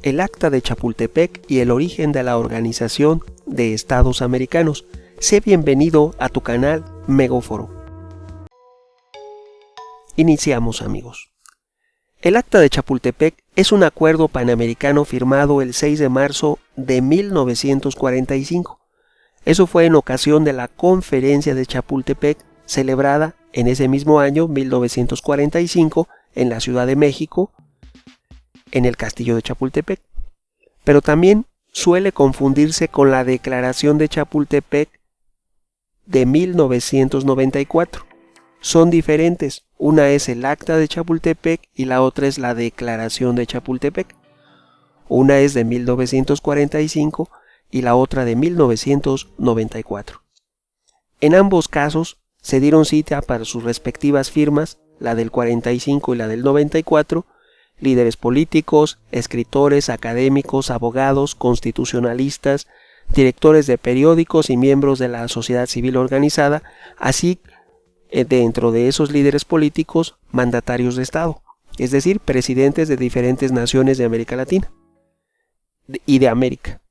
el Acta de Chapultepec y el origen de la Organización de Estados Americanos. Sé bienvenido a tu canal Megóforo. Iniciamos, amigos. El Acta de Chapultepec es un acuerdo panamericano firmado el 6 de marzo de 1945. Eso fue en ocasión de la Conferencia de Chapultepec, celebrada en ese mismo año, 1945, en la Ciudad de México, en el Castillo de Chapultepec. Pero también suele confundirse con la Declaración de Chapultepec de 1994. Son diferentes, una es el Acta de Chapultepec y la otra es la Declaración de Chapultepec. Una es de 1945 y la otra de 1994. En ambos casos se dieron cita para sus respectivas firmas, la del 45 y la del 94, líderes políticos, escritores, académicos, abogados, constitucionalistas, directores de periódicos y miembros de la sociedad civil organizada, así dentro de esos líderes políticos, mandatarios de Estado, es decir, presidentes de diferentes naciones de América Latina y de América.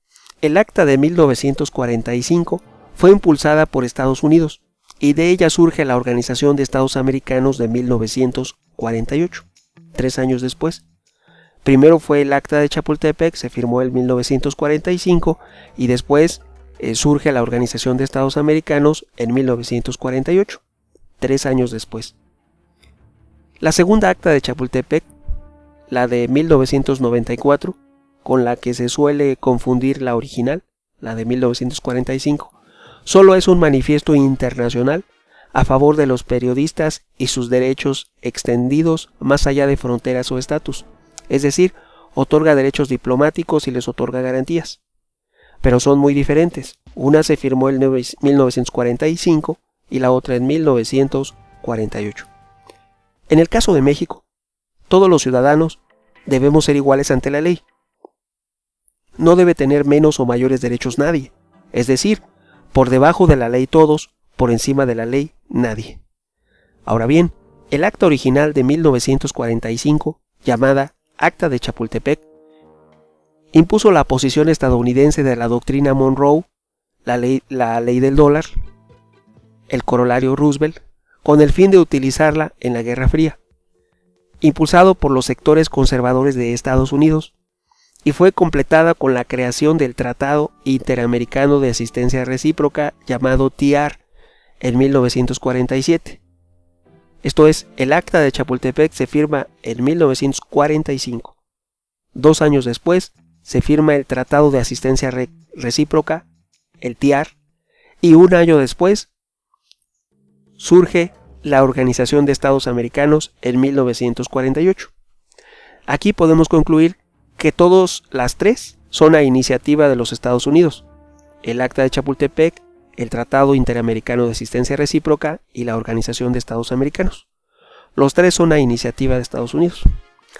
El Acta de 1945 fue impulsada por Estados Unidos y de ella surge la Organización de Estados Americanos de 1948, 3 años después. Primero fue el Acta de Chapultepec, se firmó en 1945 y después surge la Organización de Estados Americanos en 1948, 3 años después. La segunda Acta de Chapultepec, la de 1994, con la que se suele confundir la original, la de 1945, solo es un manifiesto internacional a favor de los periodistas y sus derechos extendidos más allá de fronteras o estatus, es decir, otorga derechos diplomáticos y les otorga garantías. Pero son muy diferentes, una se firmó en 1945 y la otra en 1948. En el caso de México, todos los ciudadanos debemos ser iguales ante la ley. No debe tener menos o mayores derechos nadie, es decir, por debajo de la ley todos, por encima de la ley nadie. Ahora bien, el acta original de 1945, llamada Acta de Chapultepec, impuso la posición estadounidense de la doctrina Monroe, la ley del dólar, el corolario Roosevelt, con el fin de utilizarla en la Guerra Fría, impulsado por los sectores conservadores de Estados Unidos, y fue completada con la creación del Tratado Interamericano de Asistencia Recíproca llamado TIAR en 1947. Esto es, el Acta de Chapultepec se firma en 1945. 2 años después se firma el Tratado de Asistencia Recíproca, el TIAR, y 1 año después surge la Organización de Estados Americanos en 1948. Aquí podemos concluir que todas las tres son a iniciativa de los Estados Unidos: el Acta de Chapultepec, el Tratado Interamericano de Asistencia Recíproca y la Organización de Estados Americanos. Los tres son a iniciativa de Estados Unidos.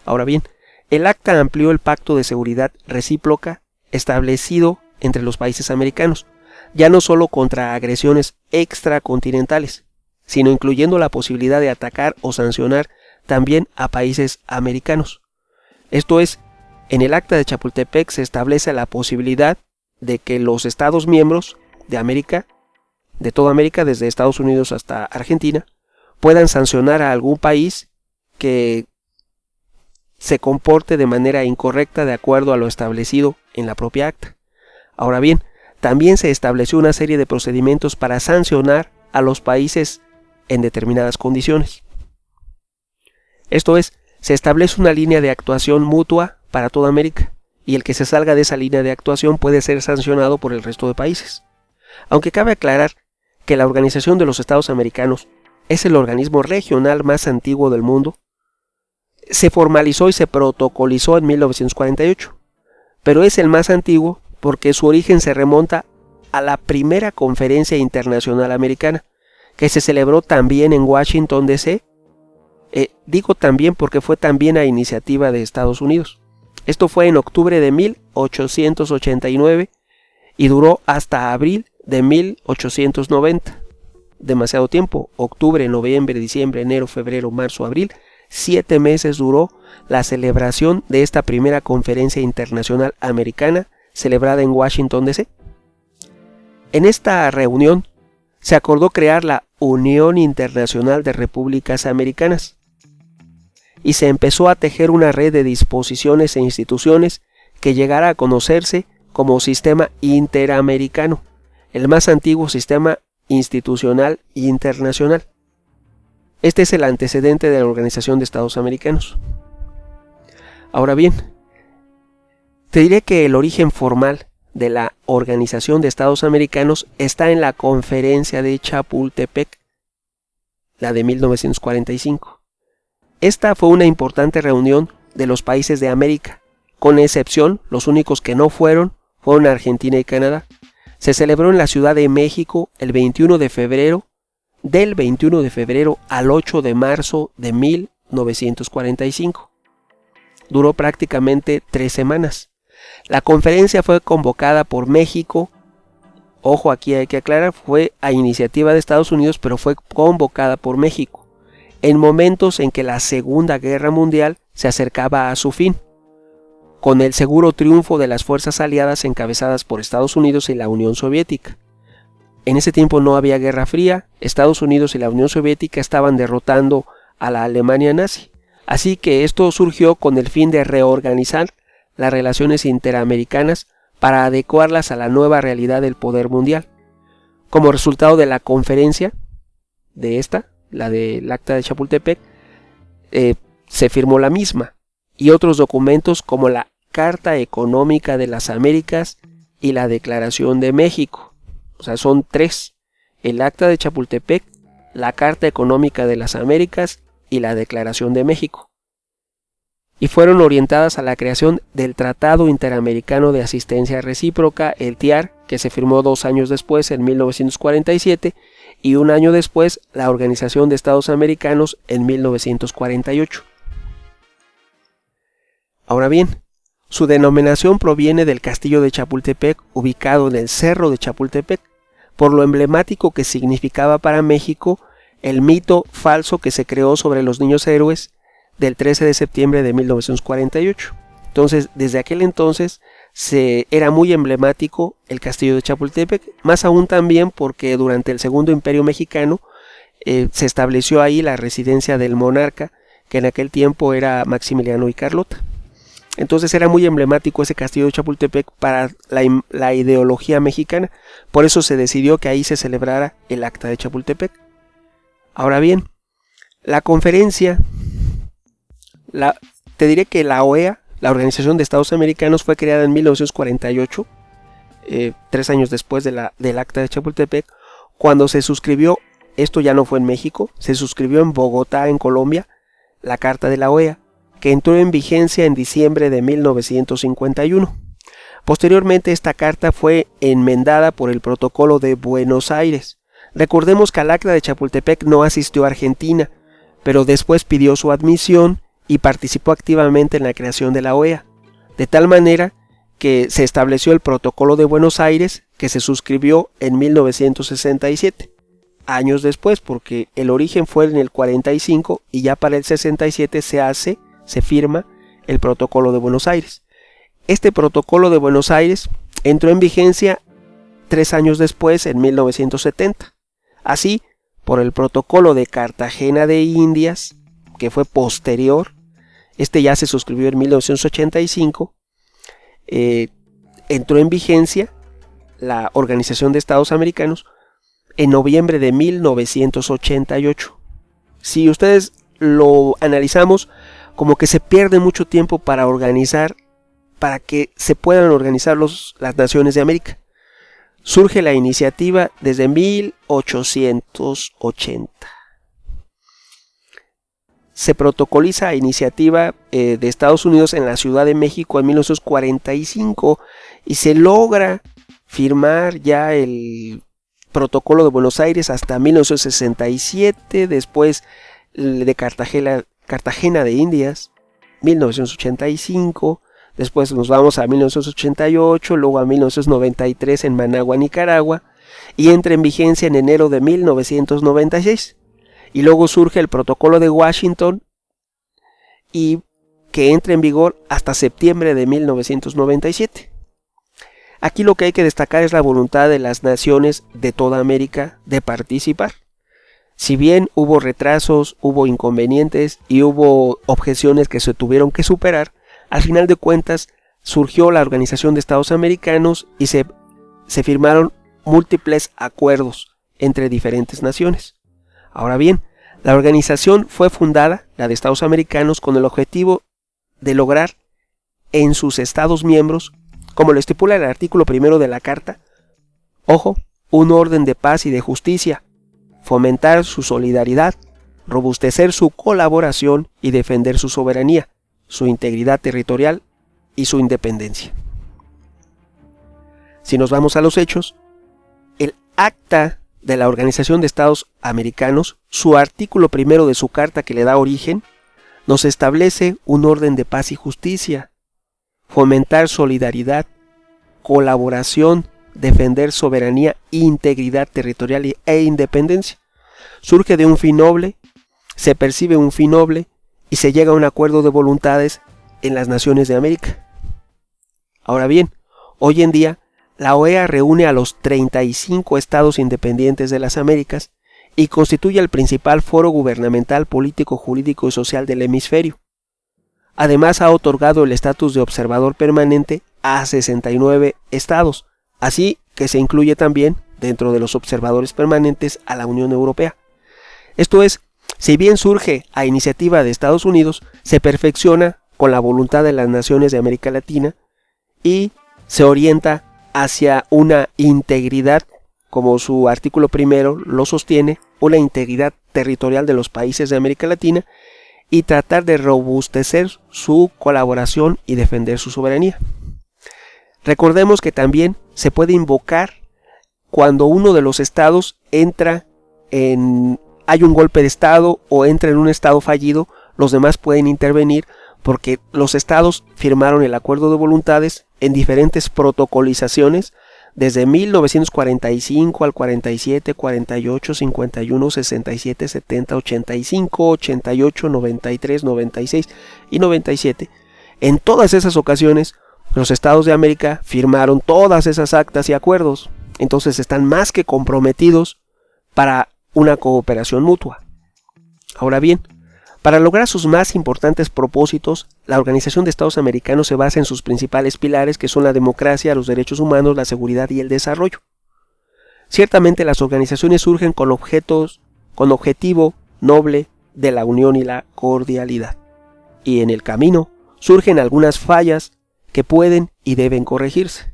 Ahora bien, el Acta amplió el Pacto de Seguridad Recíproca establecido entre los países americanos, ya no solo contra agresiones extracontinentales, sino incluyendo la posibilidad de atacar o sancionar también a países americanos. Esto es, en el Acta de Chapultepec se establece la posibilidad de que los Estados miembros de América, de toda América, desde Estados Unidos hasta Argentina, puedan sancionar a algún país que se comporte de manera incorrecta de acuerdo a lo establecido en la propia acta. Ahora bien, también se estableció una serie de procedimientos para sancionar a los países en determinadas condiciones. Esto es, se establece una línea de actuación mutua para toda América, y el que se salga de esa línea de actuación puede ser sancionado por el resto de países. Aunque cabe aclarar que la Organización de los Estados Americanos es el organismo regional más antiguo del mundo, se formalizó y se protocolizó en 1948, pero es el más antiguo porque su origen se remonta a la primera Conferencia Internacional Americana, que se celebró también en Washington, D.C. Digo también porque fue también a iniciativa de Estados Unidos. Esto fue en octubre de 1889 y duró hasta abril de 1890. Demasiado tiempo: octubre, noviembre, diciembre, enero, febrero, marzo, abril, 7 meses duró la celebración de esta primera conferencia internacional americana celebrada en Washington, D.C. En esta reunión se acordó crear la Unión Internacional de Repúblicas Americanas y se empezó a tejer una red de disposiciones e instituciones que llegara a conocerse como Sistema Interamericano, el más antiguo sistema institucional internacional. Este es el antecedente de la Organización de Estados Americanos. Ahora bien, te diré que el origen formal de la Organización de Estados Americanos está en la Conferencia de Chapultepec, la de 1945. Esta fue una importante reunión de los países de América, con excepción, los únicos que no fueron Argentina y Canadá. Se celebró en la Ciudad de México el 21 de febrero, del 21 de febrero al 8 de marzo de 1945. Duró prácticamente 3 semanas. La conferencia fue convocada por México. Ojo, aquí hay que aclarar, fue a iniciativa de Estados Unidos, pero fue convocada por México, en momentos en que la Segunda Guerra Mundial se acercaba a su fin, con el seguro triunfo de las fuerzas aliadas encabezadas por Estados Unidos y la Unión Soviética. En ese tiempo no había Guerra Fría, Estados Unidos y la Unión Soviética estaban derrotando a la Alemania nazi, así que esto surgió con el fin de reorganizar las relaciones interamericanas para adecuarlas a la nueva realidad del poder mundial. Como resultado de la conferencia de esta, la del Acta de Chapultepec, se firmó la misma y otros documentos como la Carta Económica de las Américas y la Declaración de México. O sea, son 3: el Acta de Chapultepec, la Carta Económica de las Américas y la Declaración de México. Y fueron orientadas a la creación del Tratado Interamericano de Asistencia Recíproca, el TIAR, que se firmó 2 años después, en 1947, y 1 año después, la Organización de Estados Americanos, en 1948. Ahora bien, su denominación proviene del castillo de Chapultepec, ubicado en el Cerro de Chapultepec, por lo emblemático que significaba para México el mito falso que se creó sobre los niños héroes del 13 de septiembre de 1948. Entonces, desde aquel entonces era muy emblemático el castillo de Chapultepec, más aún también porque durante el Segundo Imperio Mexicano se estableció ahí la residencia del monarca, que en aquel tiempo era Maximiliano y Carlota. Entonces era muy emblemático ese castillo de Chapultepec para la ideología mexicana. Por eso se decidió que ahí se celebrara el Acta de Chapultepec. Ahora bien, la conferencia, te diré que la OEA, la Organización de Estados Americanos, fue creada en 1948, 3 años después del Acta de Chapultepec, cuando se suscribió, esto ya no fue en México, se suscribió en Bogotá, en Colombia, la Carta de la OEA, que entró en vigencia en diciembre de 1951. Posteriormente, esta carta fue enmendada por el Protocolo de Buenos Aires. Recordemos que al Acta de Chapultepec no asistió Argentina, pero después pidió su admisión y participó activamente en la creación de la OEA, de tal manera que se estableció el Protocolo de Buenos Aires, que se suscribió en 1967, años después, porque el origen fue en el 45 y ya para el 67 se firma el Protocolo de Buenos Aires. Este Protocolo de Buenos Aires entró en vigencia 3 años después, en 1970. Así, por el Protocolo de Cartagena de Indias, que fue posterior, este ya se suscribió en 1985, entró en vigencia la Organización de Estados Americanos en noviembre de 1988. Si ustedes lo analizamos, como que se pierde mucho tiempo para que se puedan organizar las naciones de América. Surge la iniciativa desde 1880. Se protocoliza a iniciativa de Estados Unidos en la Ciudad de México en 1945 y se logra firmar ya el Protocolo de Buenos Aires hasta 1967, después de Cartagena de Indias, 1985, después nos vamos a 1988, luego a 1993 en Managua, Nicaragua, y entra en vigencia en enero de 1996. Y luego surge el Protocolo de Washington y que entre en vigor hasta septiembre de 1997. Aquí lo que hay que destacar es la voluntad de las naciones de toda América de participar. Si bien hubo retrasos, hubo inconvenientes y hubo objeciones que se tuvieron que superar, al final de cuentas surgió la Organización de Estados Americanos y se firmaron múltiples acuerdos entre diferentes naciones. Ahora bien, la organización fue fundada, la de Estados Americanos, con el objetivo de lograr en sus Estados miembros, como lo estipula el artículo 1 de la Carta, ojo, un orden de paz y de justicia, fomentar su solidaridad, robustecer su colaboración y defender su soberanía, su integridad territorial y su independencia. Si nos vamos a los hechos, el Acta de la Organización de Estados Americanos, su artículo 1 de su carta que le da origen, nos establece un orden de paz y justicia, fomentar solidaridad, colaboración, defender soberanía, integridad territorial e independencia. Surge de un fin noble, se percibe un fin noble y se llega a un acuerdo de voluntades en las naciones de América. Ahora bien, hoy en día, la OEA reúne a los 35 estados independientes de las Américas y constituye el principal foro gubernamental, político, jurídico y social del hemisferio. Además, ha otorgado el estatus de observador permanente a 69 estados, así que se incluye también dentro de los observadores permanentes a la Unión Europea. Esto es, si bien surge a iniciativa de Estados Unidos, se perfecciona con la voluntad de las naciones de América Latina y se orienta hacia una integridad, como su artículo 1 lo sostiene, una integridad territorial de los países de América Latina y tratar de robustecer su colaboración y defender su soberanía. Recordemos que también se puede invocar cuando uno de los estados hay un golpe de estado o entra en un estado fallido, los demás pueden intervenir porque los estados firmaron el acuerdo de voluntades en diferentes protocolizaciones desde 1945 al 47, 48, 51, 67, 70, 85, 88, 93, 96 y 97. En todas esas ocasiones, los estados de América firmaron todas esas actas y acuerdos, entonces están más que comprometidos para una cooperación mutua. Ahora bien, para lograr sus más importantes propósitos, la Organización de Estados Americanos se basa en sus principales pilares, que son la democracia, los derechos humanos, la seguridad y el desarrollo. Ciertamente las organizaciones surgen con objetivo noble de la unión y la cordialidad. Y en el camino surgen algunas fallas que pueden y deben corregirse.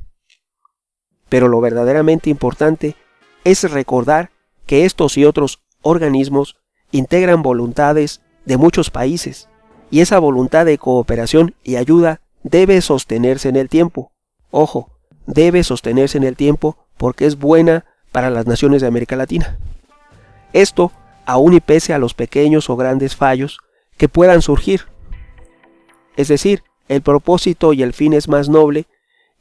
Pero lo verdaderamente importante es recordar que estos y otros organismos integran voluntades de muchos países, y esa voluntad de cooperación y ayuda debe sostenerse en el tiempo. Ojo, debe sostenerse en el tiempo porque es buena para las naciones de América Latina. Esto aún y pese a los pequeños o grandes fallos que puedan surgir. Es decir, el propósito y el fin es más noble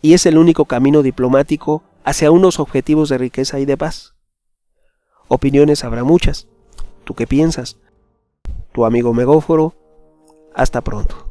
y es el único camino diplomático hacia unos objetivos de riqueza y de paz. Opiniones habrá muchas. ¿Tú qué piensas? Tu amigo Megóforo. Hasta pronto.